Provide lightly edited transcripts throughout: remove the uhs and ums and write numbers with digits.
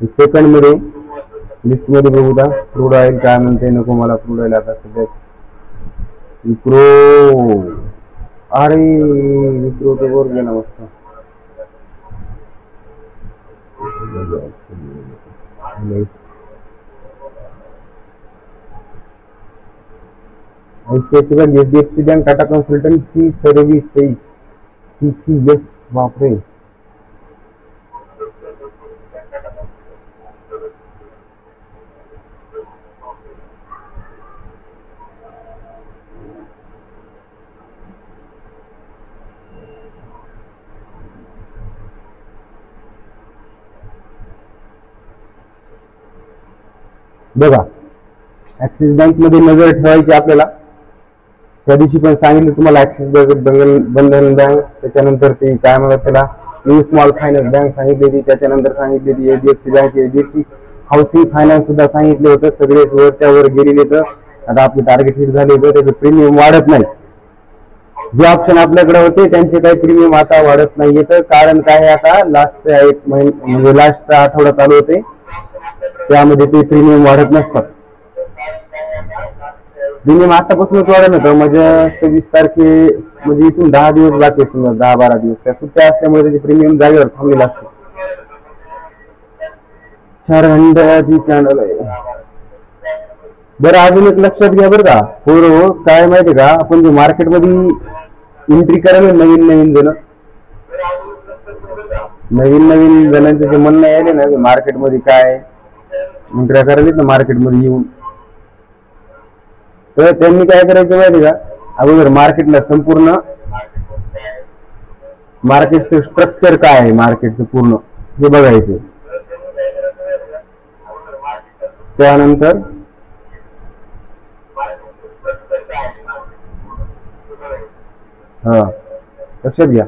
Second मध्ये list मध्ये बघू दा क्रूड ऑइल काय म्हणते. नको मला क्रूड ऑइल आता सध्याच. विप्रो, अरे विप्रो तर वर गेला मस्त. ICICI bank, HDFC bank, Tata consultancy services, TCS. बापरे, बघा ऍक्सिस बँक मध्ये नजर ठेवायची आपल्याला. त्या दिवशी पण सांगितलं तुम्हाला ऍक्सिस बंधन बँक, त्याच्यानंतर ती काय म्हणतात त्याला न्यू स्मॉल फायनान्स बँक सांगितलेली, त्याच्यानंतर सांगितलेली HDFC bank, HDFC housing finance सुद्धा सांगितले होतं. सगळे वरच्या वर गेलेले तर आता आपले टार्गेट हिट झाले होते. त्याचं प्रीमियम वाढत नाही. जे ऑप्शन आपल्याकडे होते त्यांचे काही प्रीमियम आता वाढत नाही येतं. कारण काय, आता लास्टचा एक महिना म्हणजे लास्ट आठवडा चालू होते त्यामध्ये ते प्रीमियम वाढत नसतात. प्रीमियम आतापासूनच वाढत होतं. म्हणजे 26 तारखे म्हणजे इथून 10 दिवस बाकी असतील, 10-12 दिवस. त्या सुट्ट्या असल्यामुळे त्याचे प्रीमियम जागेवर थांबलेलं असतं. 4 घंट्याची कॅन्डल आहे. बरं अजून एक लक्षात घ्या बरं का पोरं, काय माहितीये का, आपण जे मार्केटमध्ये एंट्री करायला नवीन जणांचं जे म्हणणं आहे ना मार्केटमध्ये काय एंट्री करायला ना मार्केटमध्ये येऊन, तर त्यांनी काय करायचं माहिती का, अगोदर मार्केटला संपूर्ण मार्केटचं स्ट्रक्चर काय आहे मार्केटचं पूर्ण हे बघायचं. त्यानंतर लक्षात घ्या.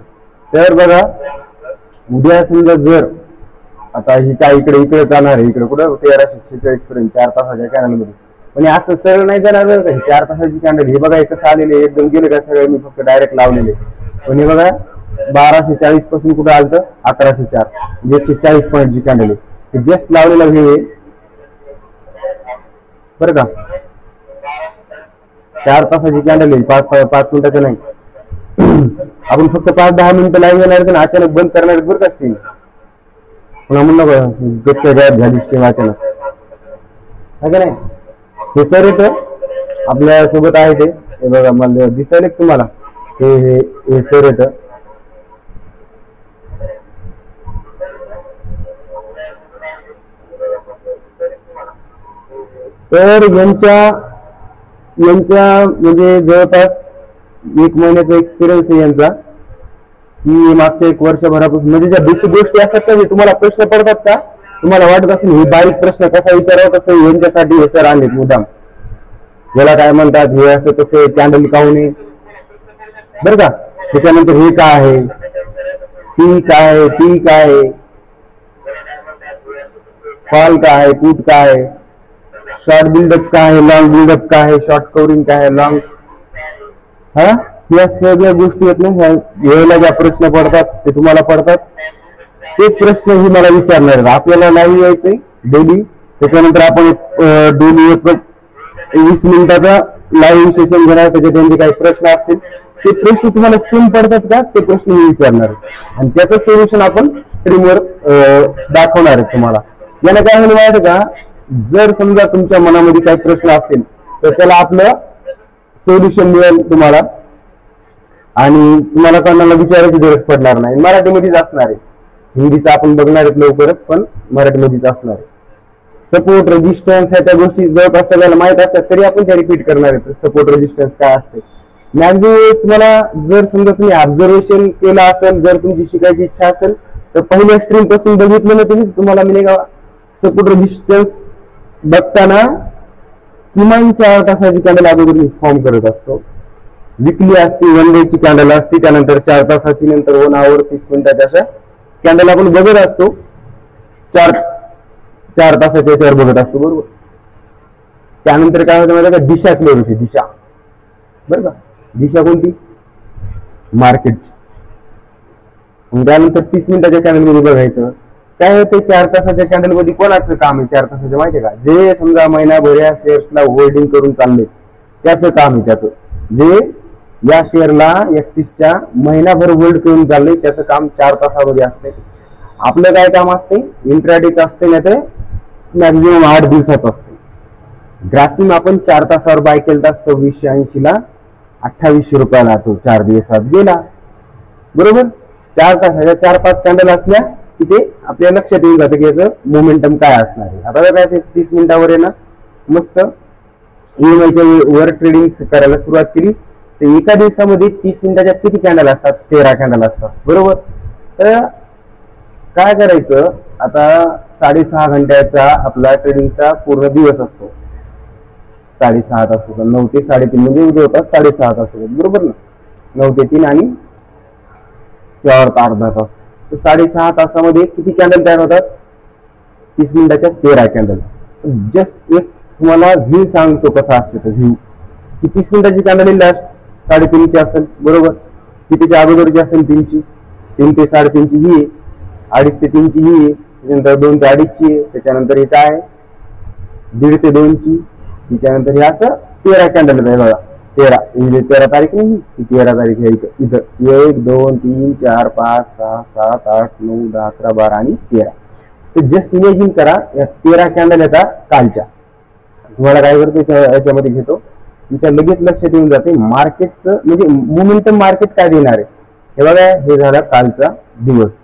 तर बघा उद्या समजा जर आता ही काय इकडे जाणार आहे, इकडे कुठं 1346 पर्यंत 4 तासाच्या कॅन्डल मध्ये, पण असं सरळ नाही जाणार बरं का. 4 तासाची कॅन्डल हे बघा कसं आलेले एकदम गेले का सगळे, मी फक्त डायरेक्ट लावलेले. पण हे बघा 1240 पासून कुठं आलं तर 1104, 140 पॉईंटची कॅन्डल आहे. जस्ट लावलेला व्ह्यू आहे बरं का. 4 तासाची कॅन्डल आहे, 5 मिनिटाचं नाही. आपण फक्त 5-10 मिनिटं लाईव्ह येणार तर अचानक बंद करणार बरं का स्ट्रीम. पुन्हा म्हणलं कसं काय गायब झाली स्ट्रीम अचानक, है का नाही. हे सर येतं आपल्या सोबत आहे ते बघा, मला दिसायला तुम्हाला हे सर येतं. तर यांच्या म्हणजे जवळपास 1 महिन्याचा एक्सपिरियन्स आहे यांचा, की मागच्या 1 वर्षभरापासून. म्हणजे ज्या बेसिक गोष्टी असतात का, जे तुम्हाला प्रश्न पडतात का, तुम्हाला वाटत असेल हे बारीक प्रश्न कसा विचारावा, तसं यांच्यासाठी हे सर आणले मुद्दाम. याला काय म्हणतात, हे असं कसं कॅन्डल काऊन आहे बरं का. त्याच्यानंतर हे काय आहे, सी काय आहे, टी काय आहे, कॉल काय आहे, पुट काय आहे, शॉर्ट बिल्डअप काय आहे, लॉंग बिल्डअप काय आहे, शॉर्ट कव्हरिंग काय आहे, लॉंग, या सगळ्या गोष्टी आहेत ना. यायला ज्या प्रश्न पडतात ते तुम्हाला पडतात, तेच प्रश्न ही मला विचारणार. आपल्याला लाईव्ह यायचंय डेली. त्याच्यानंतर आपण डेली 20 मिनिटाचा लाईव्ह सेशन घेणार. त्याच्यात त्यांचे काही प्रश्न असतील ते प्रश्न तुम्हाला सेम पडतात का ते प्रश्न मी विचारणार आणि त्याचं सोल्युशन आपण स्ट्रीमवर दाखवणार आहे तुम्हाला. याला काय होईल माहिती का, जर समजा तुमच्या मनामध्ये काही प्रश्न असतील तर त्याला आपलं सोल्युशन मिळेल तुम्हाला आणि तुम्हाला कोणाला विचारायची गरज पडणार नाही. मराठीमध्येच असणार आहे. हिंदीचा आपण बघणार आहेत लवकरच, पण मराठीमध्येच असणार आहे. सपोर्ट रेजिस्टन्स ह्या त्या गोष्टी जवळपास सगळ्याला माहित असतात, तरी आपण त्या रिपीट करणार आहेत. सपोर्ट रेजिस्टन्स काय असते मॅक्झिमम तुम्हाला जर समजा तुम्ही ऑब्झर्वेशन केलं असेल, जर तुमची शिकायची इच्छा असेल तर पहिल्या स्ट्रीम पासून बघितलं ना तुम्ही, तुम्हाला मिळेल सपोर्ट रेजिस्टन्स बघताना किमान 4 तासाची कॅन्डल अगोदर मी फॉर्म करत असतो. विकली असते, 1 डे ची कॅन्डल असते, त्यानंतर 4 तासाची, नंतर 1 आवर 30 मिनिटाच्या अशा कॅन्डल आपण बघत असतो. 4 तासाच्या याच्यावर बघत असतो बरोबर. त्यानंतर काय होतं माहिती का, दिशा क्लिअर होती. दिशा बरं का, दिशा कोणती, मार्केटची. त्यानंतर 30 मिनिटाच्या कॅन्डल मध्ये बघायचं. काय होते 4 तासाच्या कॅन्डल मध्ये कोणाचं काम आहे 4 तासाचं माहितीये का? जे समजा महिनाभर या शेअर्सला होल्डिंग करून चालले त्याचं काम आहे. त्याचं जे या शेअरला ऍक्सिसच्या महिनाभर होल्ड करून चालले त्याचं काम 4 तासामध्ये असते. आपलं काय काम असते? इंट्राडेच असते, नाही तर मॅक्झिमम 8 दिवसाचं असते. ग्रासिम आपण 4 तासावर बाय केला 2680 ला 2800 रुपयाला तो 4 दिवसात गेला. बरोबर. 4 तासाच्या 4-5 कॅन्डल असल्या की ते आपल्या लक्षात येऊन जातं की याचं मोमेंटम काय असणार आहे. आता काय ते 30 मिनिटावर आहे ना, मस्त ईएमआयच्या वर ट्रेडिंग करायला सुरुवात केली तर एका दिवसामध्ये 30 मिनिटाच्या किती कॅन्डल असतात? 13 कॅन्डल असतात. बरोबर. तर काय करायचं आता? 6.5 घंट्याचा आपला ट्रेडिंगचा पूर्ण दिवस असतो. 6.5 तासाचा 9 ते 3.5 म्हणजे जवळपास 6.5 तास. बरोबर ना. 9 ते 3 आणि त्यावर अर्धा तास. तर 6.5 तासामध्ये किती कॅन्डल तयार होतात? 30 मिनिटाच्या 13 कॅन्डल. जस्ट एक तुम्हाला व्ह्यू सांगतो कसा असते. तर व्ह्यू की 30 मिनिटाची कॅन्डल लास्ट 3.5ची असेल. बरोबर. कितीच्या अगोदरची असेल? 3ची. 3 ते 3.5ची ही, 2.5 ते 3ची ही, त्याच्यानंतर 2 ते 2.5ची आहे, त्याच्यानंतर हे काय 1.5 ते 2ची, त्याच्यानंतर हे असं 13 कॅन्डल आहे बघा. 13 तारीख नाही, ही 13 तारीख आहे. इथं 1 2 3 4 5 6 7 8 9 10 11 12 आणि 13. तर जस्ट इमॅजिन करा या 13 कॅन्डल येतात कालच्या. तुम्हाला काय करतो याच्यामध्ये घेतो, तुमच्या लगेच लक्षात येऊन जाते मार्केटचं म्हणजे मोमेंटम मार्केट काय देणार आहे. हे बघा, हे झाला कालचा दिवस.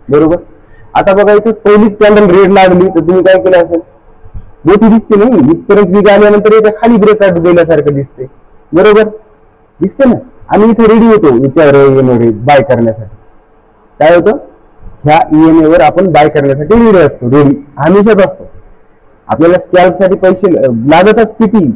बरोबर. आता बघा इथे पहिलीच कॅन्डल रेड लागली तर तुम्ही काय केलं असेल? मोठी दिसते नाही, इथपर्यंत वीक आल्यानंतर याच्या खाली ब्रेक आउट दिल्यासारखं दिसते. बरोबर दिसते ना. आणि इथे रेडी होतो विचार बाय करण्यासाठी. काय होतं? ह्या ईएमए वर आपण बाय करण्यासाठी रेडी असतो. रेडी हमेशाच असतो. आपल्याला स्कॅल्प साठी पैसे लागतात किती?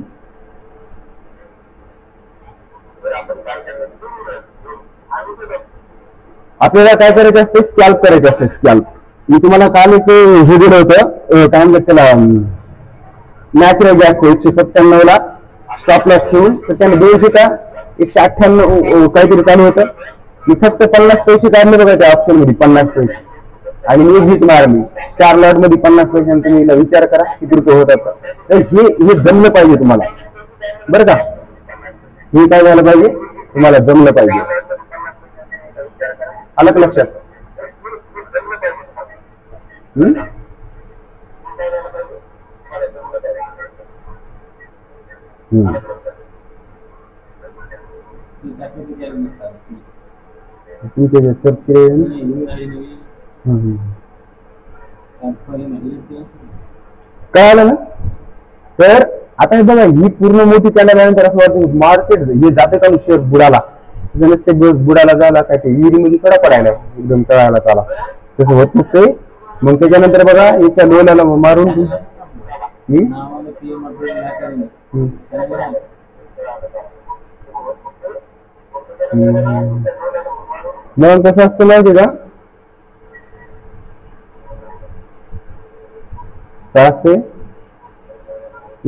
आपल्याला काय करायचं असते? स्कॅल्प करायचं असते. स्कॅल्प. मी तुम्हाला काल एक हे दिलं होतं, काय म्हणतात त्याला, नॅचरल गॅस 197 ला स्टॉप लॉस ठेवून, तर त्याने 200चा 198 काहीतरी चालू होतं. मी फक्त 50 पैसे काढले बघा त्या ऑप्शन मध्ये, 50 पैसे, आणि मी एक्झिट मारली 4 लॉट मध्ये 50 पैसे. तुम्ही विचार करा किती रुपये होतात. तर हे जमलं पाहिजे तुम्हाला. बरं का? हे काय झालं पाहिजे? तुम्हाला जमलं पाहिजे. आलं का लक्षात? तुमचे सर्च केले काय आलं ना. तर आता हे बघा, ही पूर्ण मोठी कॅन्डल आल्यानंतर असं वाटतं मार्केट हे जाते का शेअर बुडाला. नसते बुडाला झाला काय ते विहिरीमध्ये कडा पडायला एकदम तळायला चाला, तसं होत नसते. मग त्याच्यानंतर बघा याच्या लोलाला मारून मग कसं असतं माहिती का? काय असते?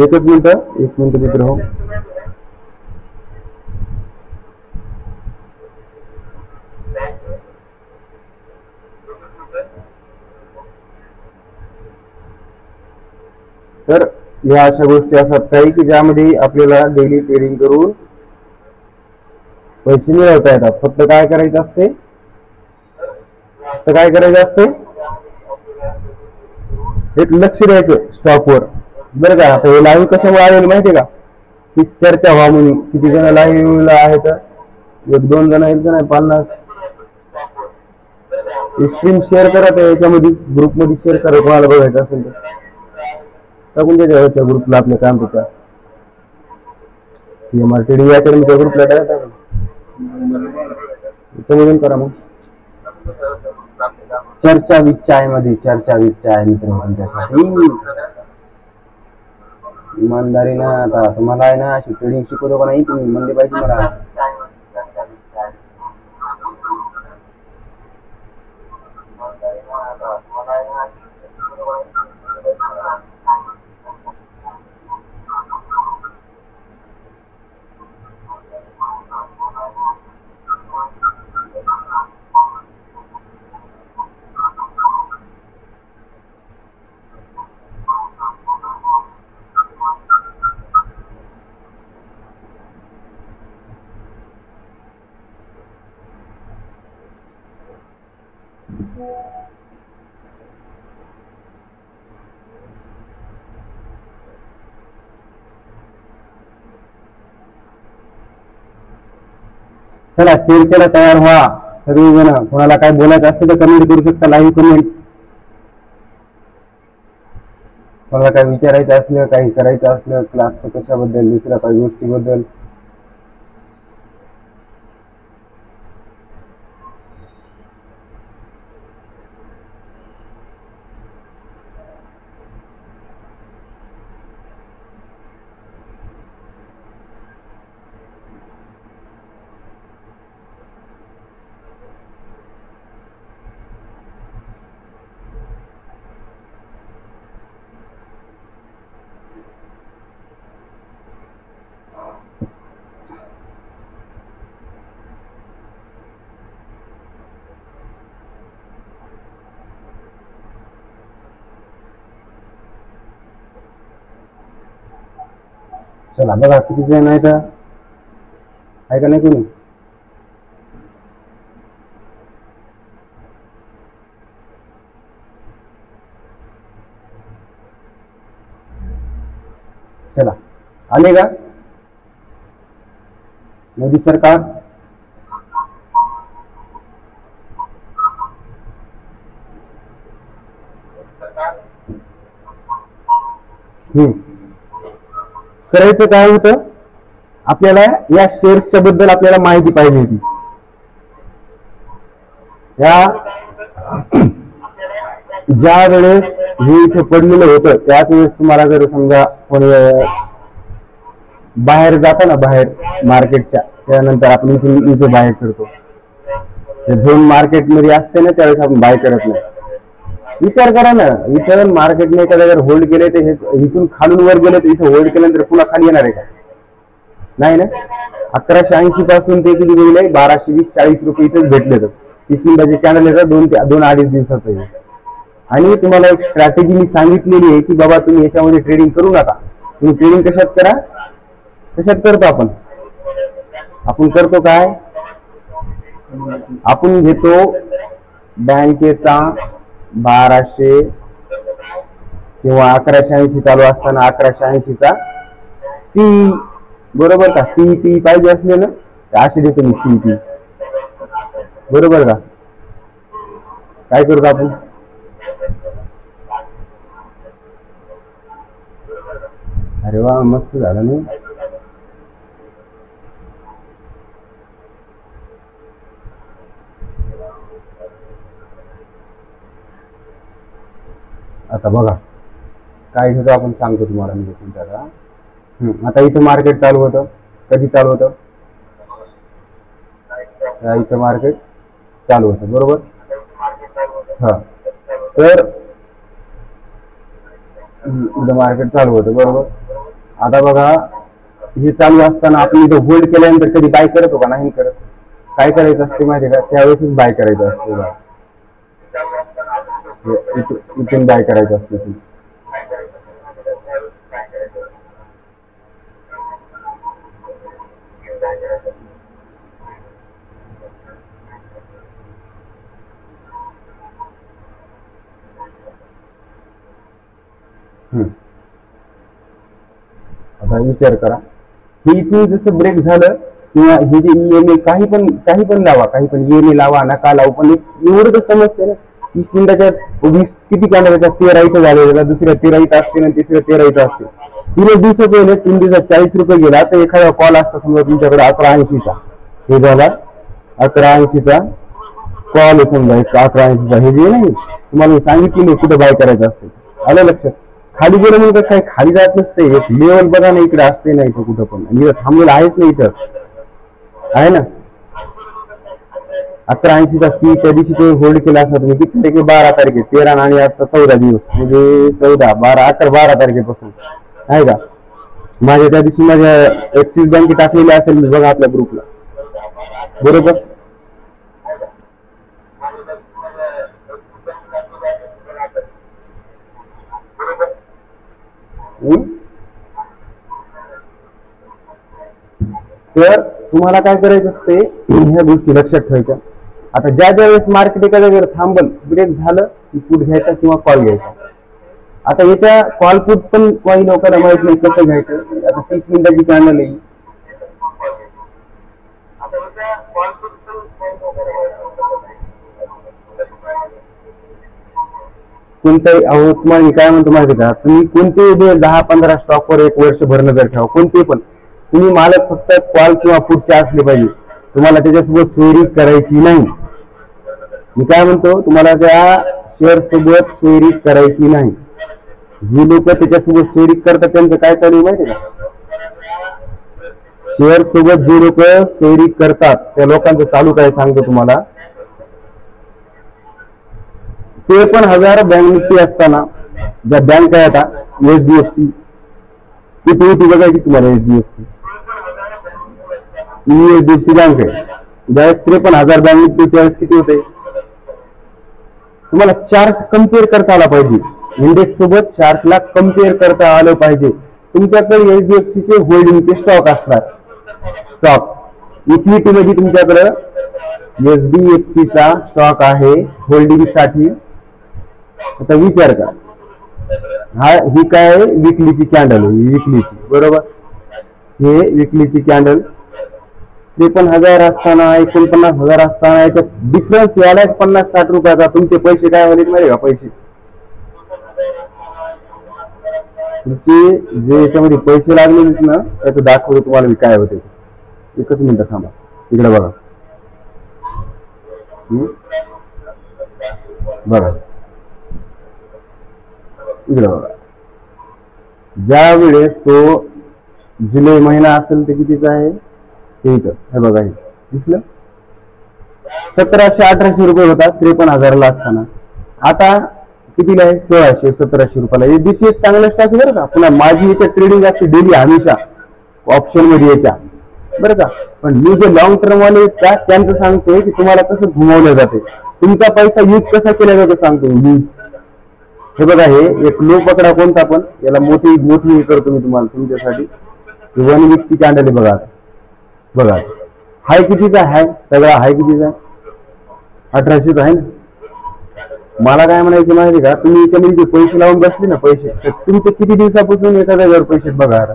एकच मिनिट मित्र हो. तर या अशा गोष्टी असतात काही की ज्यामध्ये आपल्याला डेली ट्रेडिंग करून पैसे मिळवता येतात. फक्त काय करायचं असते? एक लक्ष द्यायचं स्टॉकवर. बरं का? आता हे लाईव्ह कशामुळे आलेलं माहितीये का? ही चर्चा व्हा म्हणून. किती जण लाईव्ह आहेत? 1-2 जण आहेत का नाही? 50. स्क्रीन शेअर करा याच्यामध्ये, ग्रुपमध्ये शेअर करा कोणाला बघायचं असेल तर. टाकून त्याच्या ग्रुपला आपल्या काम त्याच्या ट्रेडिंग अकॅडमीच्या ग्रुपला टाका. त्याच्यामधून करा. मग चर्चा विथ चाय मध्ये चर्चा विथ चाय मित्र तुमच्यासाठी इमानदारी ना. आता तुम्हाला आहे ना अशी ट्रेडिंग शिकवतो का नाही तुम्ही म्हणले पाहिजे मला. चला चर्चेला तयार व्हा सगळेजण. कोणाला काय बोलायचं असलं तर कमेंट करू शकता, लाईव्ह कमेंट. कोणाला काय विचारायचं असलं, काही करायचं असलं क्लासचं कशाबद्दल, दुसऱ्या काही गोष्टीबद्दल. चला बघा किती जण आहे का, आहे का नाही कोणी. चला आले का मोदी सरकार. करायचं काय होतं, आपल्याला या शेअर्सच्या बद्दल आपल्याला माहिती पाहिजे होती. या ज्या वेळेस हे इथे पडलेलं होतं त्याच वेळेस तुम्हाला जर समजा कोणी बाहेर जाता ना, बाहेर मार्केटच्या, त्यानंतर आपण इथे बाय करतो. झोन मार्केटमध्ये असते ना त्यावेळेस आपण बाय करत नाही. विचार करा ना, इथं मार्केटने एखाद्या जर होल्ड केले तर इथून खालून वर गेले तर इथे होल्ड केल्यानंतर पुन्हा खाली येणार आहे का, नाही ना. 1180 पासून ते किती गेले, 1220-40 रुपये इथेच भेटले. तर 30 मिनिटाचे कॅनल येतात, 2-2.5 दिवसाचं आहे. आणि तुम्हाला एक स्ट्रॅटेजी मी सांगितलेली आहे की बाबा तुम्ही याच्यामध्ये ट्रेडिंग करू नका. तुम्ही ट्रेडिंग कशात करा, कशात करतो आपण करतो काय, आपण घेतो बँकेचा 1200 किंवा 1180 चालू असताना 1180चा सी, बरोबर का. सीपी पाहिजे असले ना तर असे देतो मी सीपी, बरोबर का. काय करतो आपण, अरे वा मस्त झालं ना. आता बघा काय घेतो आपण, सांगतो तुम्हाला मी तुमच्याला. आता इथं मार्केट चालू होतं, कधी चालू होतं, इथं मार्केट चालू होतं, बरोबर. हा तर इथं मार्केट चालू होतं, बरोबर. आता बघा हे चालू असताना आपण इथं होल्ड केल्यानंतर कधी बाय करतो का, नाही करत. काय करायचं असते माहिती का, त्यावेळेसच बाय करायचं असते. इथून बाय करायचं असते. आता विचार करा, हे इथून जसं ब्रेक झालं किंवा हे जे ईएमए काही पण लावा, काही पण ईएमए लावा नका लावू, पण एवढं तर समजते ना. 30 मिनिटाच्या 20 किती कॅन्डल येतात, 13 इथं झाले, दुसऱ्या 13 इथं असते ना, तिसऱ्या 13 इथं असते. 3 दिवसाचं आहे ना, 3 दिवसात 40 रुपये गेला तर एखादा कॉल असता समजा तुमच्याकडे 1180चा, हे झाला 1180चा कॉल आहे समजा, 1180चा. हे जे नाही तुम्हाला सांगितलेलं कुठं बाय करायचं असते, आलं लक्षात. खाली गेलं म्हणजे काय खाली जात नसते, एक लेवल बघा ना इकडे असते ना, इथं कुठं पण. आणि इथं थांबलेलं आहेच नाही, इथंच आहे ना. 1180चा सी त्या दिवशी ते होल्ड केला असता तुम्ही, किती तारीख, 12 तारीख, 13 आणि आजचा 14 दिवस, म्हणजे 14, 12, 11, 12 तारखेपासून आहे का. माझ्या त्या दिवशी माझ्या ऍक्सिस बँके टाकलेली असेल मी, बघा आपल्या ग्रुपला, बरोबर. तर तुम्हाला काय करायचं असते, ह्या गोष्टी लक्षात ठेवायच्या. आता ज्या ज्या वेळेस मार्केट एखाद्या वेळेस थांबल, ब्रेक झालं की पुट घ्यायचा किंवा कॉल घ्यायचा. आता याच्या कॉल पुट पण काही लोकांना माहित नाही कसं घ्यायचं. आता 30 मिनिटाची कॅन्डल आहे. कोणताही अहो तुम्हाला मी काय म्हणतो माहिती का, तुम्ही कोणतेही 10-15 स्टॉकवर एक वर्षभर नजर ठेवा, कोणते पण. तुम्ही मालक फक्त कॉल किंवा पुटचे असले पाहिजे. तुम्हाला त्याच्यासोबत सोयरी करायची नाही. मी काय म्हणतो, तुम्हाला त्या शेअर सोबत सोयरी करायची नाही. जी लोक त्याच्यासोबत सोयरी करतात त्यांचं काय चालू माहिती का, शेअर सोबत जे लोक सोयरी करतात त्या लोकांचं चालू काय सांगतो तुम्हाला. ते पण हजार बँक निफ्टी असताना ज्या बँक आहे आता HDFC किती होती बघायची तुम्हाला. HDFC बँक आहे ज्यावेळेस 53,000 बँक निफ्टी त्यावेळेस किती होते. तुम्हाला चार्ट कम्पेअर करता आला पाहिजे. इंडेक्स सोबत चार्टला कम्पेअर करता आलं पाहिजे. तुमच्याकडे HDFC चे होल्डिंगचे स्टॉक असणार. स्टॉक इक्विटी मध्ये तुमच्याकडे HDFC चा स्टॉक आहे होल्डिंग साठी. आता विचार करा, ही काय आहे, विकलीची कॅन्डल आहे, विकलीची बरोबर. हे विकलीची कॅन्डल 53,000 असताना 49,000 असताना याच्यात डिफरन्स यायला 50-60 रुपयाचा. तुमचे पैसे काय होते माहिती का, पैसे तुमचे जे याच्यामध्ये पैसे लागले ना त्याचं दाखवतो तुम्हाला मी काय होते. एकच मिनिट थांबा, इकडे बघा. बघा इकडे बघा. ज्या वेळेस तो जुलै महिना असेल ते कितीचा आहे हे इथं हे बघा, हे दिसलं. 1700-1800 रुपये होता 53,000 असताना. आता कितीला आहे, 1600-1700 रुपयाला. HDFC एक चांगला स्टॉक आहे बरं का. पुन्हा माझी याच्यात ट्रेडिंग असते डेली हमेशा ऑप्शन मध्ये याच्या बरं का. पण मी जे लॉंग टर्म वाले आहेत का त्यांचं सांगतोय की तुम्हाला कसं घुमवलं जाते, तुमचा पैसा यूज कसा केला जातो सांगतो यूज. हे बघा, हे एक लो पकडा कोणता पण, याला मोठी मोठी हे करतो मी तुम्हाला तुमच्यासाठी. 1 वीकची कॅन्डल आहे बघा. बघा हाय कितीचा आहे, सगळा हाय कितीचा, 1800 आहे ना. मला काय म्हणायचं माहिती का, तुम्ही याच्यामध्ये जे पैसे लावून बसले ना पैसे, तर तुमचे किती दिवसापासून 1,000 पैसे बघा.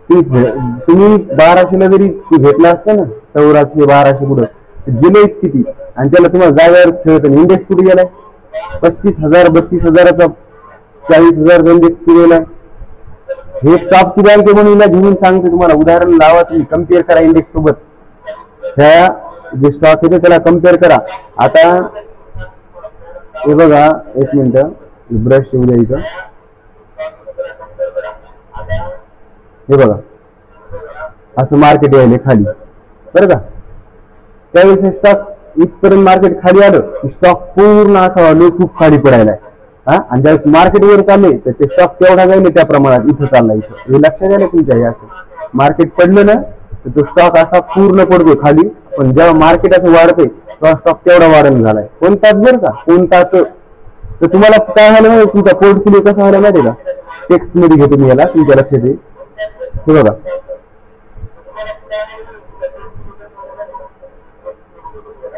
तुम्ही 1200 जरी घेतला असता ना, 1400-1200 पुढे गेलेच किती. आणि त्याला तुम्हाला जागेवरच खेळत. इंडेक्स कुठे गेलाय, 35,000-32,000चा 40,000 इंडेक्स कुठे गेलाय. हे टॉपची बँक म्हणून घेऊन सांगते तुम्हाला. उदाहरण लावा, तुम्ही कम्पेअर करा इंडेक्स सोबत. ह्या जे स्टॉक येते त्याला कम्पेअर करा. आता हे बघा, एक मिनिट ब्रश येऊ द्या इथं. हे बघा असं मार्केट यायले खाली बरं का. त्यावेळेस स्टॉक इथपर्यंत मार्केट खाली आलं, स्टॉक पूर्ण असा खूप खाली पडायलाय. आणि ज्यावेळेस मार्केट वर चालले तर ते स्टॉक तेवढा जाईल त्या प्रमाणात इथं चाललाय. इथं हे लक्षात आलं तुमच्या. हे असं मार्केट पडलं ना तर तो स्टॉक असा पूर्ण पडतो खाली. पण जेव्हा मार्केट असं वाढते तेव्हा स्टॉक तेवढा वाढून झालाय. कोणताच बरं का, कोणताच. तर तुम्हाला काय व्हायला माहिती, तुमचा पोर्टफोलिओ कसा व्हायला माहिती का. टेक्स्ट मध्ये घेतो मी याला, तुमच्या लक्षात येईल. हे बघा,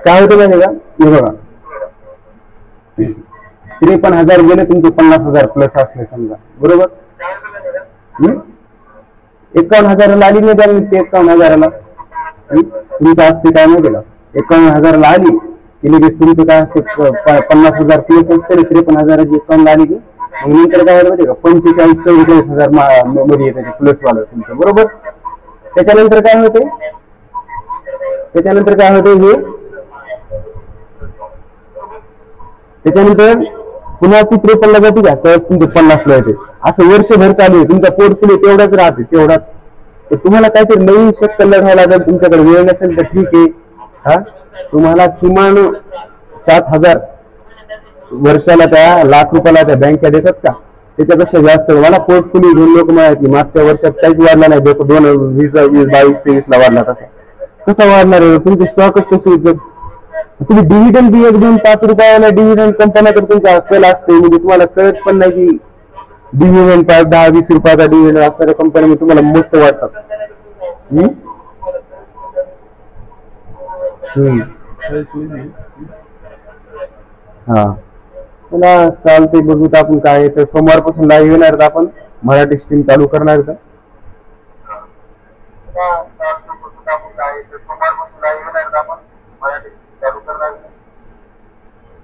काय होतं माहिती का. हे बघा 53,000 गेले तुमचे 50,000 प्लस असले समजा बरोबर. 51,000ला आली नाही त्या 51,000ला तुमचं असते काय माहिती का. 51,000ला आली की लगेच तुमचं काय असते 50,000 प्लस असते ना. 53,000ची 51ला आली की मग नंतर काय माहिती का 45,000-44,000 मध्ये येते प्लस वाला तुमचं बरोबर. त्याच्यानंतर काय होते, त्याच्यानंतर पुन्हा ती 53ला जाते का, त्यावेळेस तुमचे 50ला येते. असं वर्षभर चालू आहे. तुमचा पोर्टफोलिओ तेवढाच राहते, तेवढाच. तर तुम्हाला काहीतरी नवीन शक्कल लढावं लागेल. तुमच्याकडे वेळ नसेल तर ठीक आहे. तुम्हाला किमान 7,000 वर्षाला त्या लाख रुपयाला त्या बँका देतात का, त्याच्यापेक्षा जास्त. मला पोर्टफोलिओ घेऊन लोक माहिती मागच्या वर्षात काहीच वाढला नाही, जसं 2022-23ला वाढला तसा कसा वाढणार आहे. तुमचे स्टॉकच तसे होते. तुम्ही डिव्हिडंड बी 1-2-5 रुपयाला डिव्हिडंड कंपन्याकडे तुमच्या अक्कल असते. म्हणजे तुम्हाला कळत पण नाही की डिव्हिडंड 5-10-20 रुपयाचा डिव्हिडंड असणाऱ्या कंपन्या तुम्हाला मस्त वाटतात. हा चला चालते, बघूत आपण काय आहे. तर सोमवारपासून लाईव्ह येणार आहेत आपण, मराठी स्ट्रीम चालू करणार आहेत.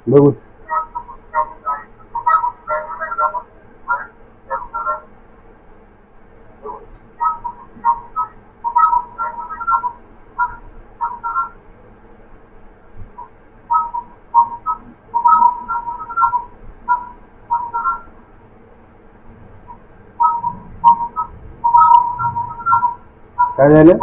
बघू काय झालं.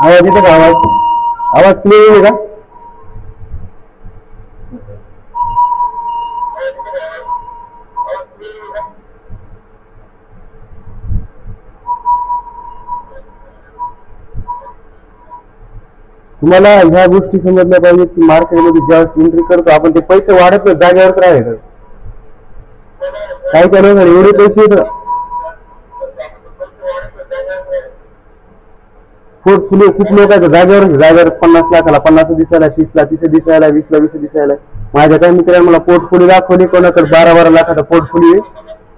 आवाज येतो का? आवाज क्लिअर आहे का? तुम्हाला ह्या गोष्टी समजल्या पाहिजे की मार्केटमध्ये ज्यावेळेस एंट्री करतो आपण, ते पैसे वाढत नाही, जागेवरच राहायचं. काय केलं एवढे पैसे येतं. पोर्टफोलिओ खूप लोकांच्या जागेवर 50 लाखाला 50 दिसायला, 30 ला 30 दिसायला, 20 ला 20 दिसायला. माझ्या काही मित्रांनी मला पोर्टफोलिओ दाखवली, कोणाकडे 12 लाखाचा पोर्टफोलिओ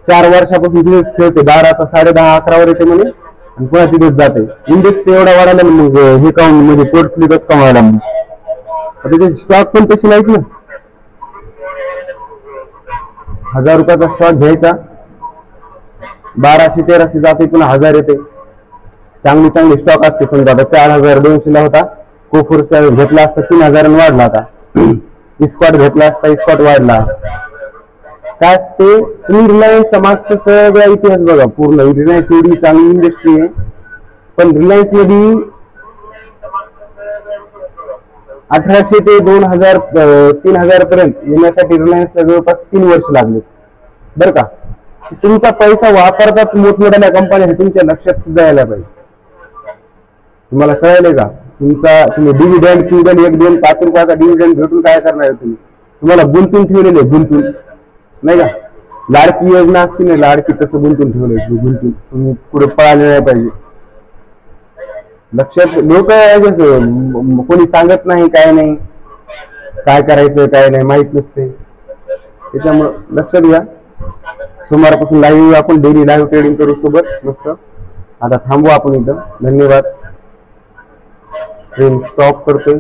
4 वर्षापासून तिथेच खेळते, 10चा 10.5 11 येते म्हणे, आणि पुन्हा तिथेच जाते. इंडेक्स ते एवढा वाढायला, मग हे काउंट म्हणजे पोर्टफोलिओ कसं कमावायला. मग त्याचे स्टॉक पण तसे नाहीत ना. 1000 रुपयाचा स्टॉक घ्यायचा, 1200 1300 जाते, पुन्हा 1000 येते. चांगली स्टॉक असते. समजा आता 4200 ला होता कोफोर्स, त्यावेळेस घेतला असता 3000 वाढला. आता इस्कॉट घेतला असता, इस्कॉट वाढला. काय असते, तुम्ही रिलायन्स मागचा सगळा इतिहास बघा पूर्ण. रिलायन्स एवढी चांगली इंडस्ट्री आहे, पण रिलायन्स मध्ये 1800 ते 2000 3000 पर्यंत येण्यासाठी रिलायन्सला जवळपास 3 वर्ष लागले बरं का. तुमचा पैसा वापरतात मोठमोठ्या कंपन्या, हे तुमच्या लक्षात सुद्धा यायला पाहिजे. तुम्हाला कळले का? तुम्ही डिव्हिडंड 1 2 5 रुपयाचा डिव्हिडंड भेटून काय करणार तुम्ही? तुम्हाला गुंतून ठेवलेले, गुंतून नाही का. लाडकी योजना असते ना, लाडकी तसं गुंतून ठेवले, गुंतून तुम्ही पुढे पळाले नाही पाहिजे. लक्षात, लोक कोणी सांगत नाही, काय नाही, काय करायचं काय नाही माहित नसते. त्याच्यामुळे लक्षात घ्या. सोमवारपासून लाईव्ह आपण डेली लाईव्ह ट्रेडिंग करू सोबत मस्त. आता थांबू आपण इथं. धन्यवाद. स्ट्रीम स्टॉप करतोय.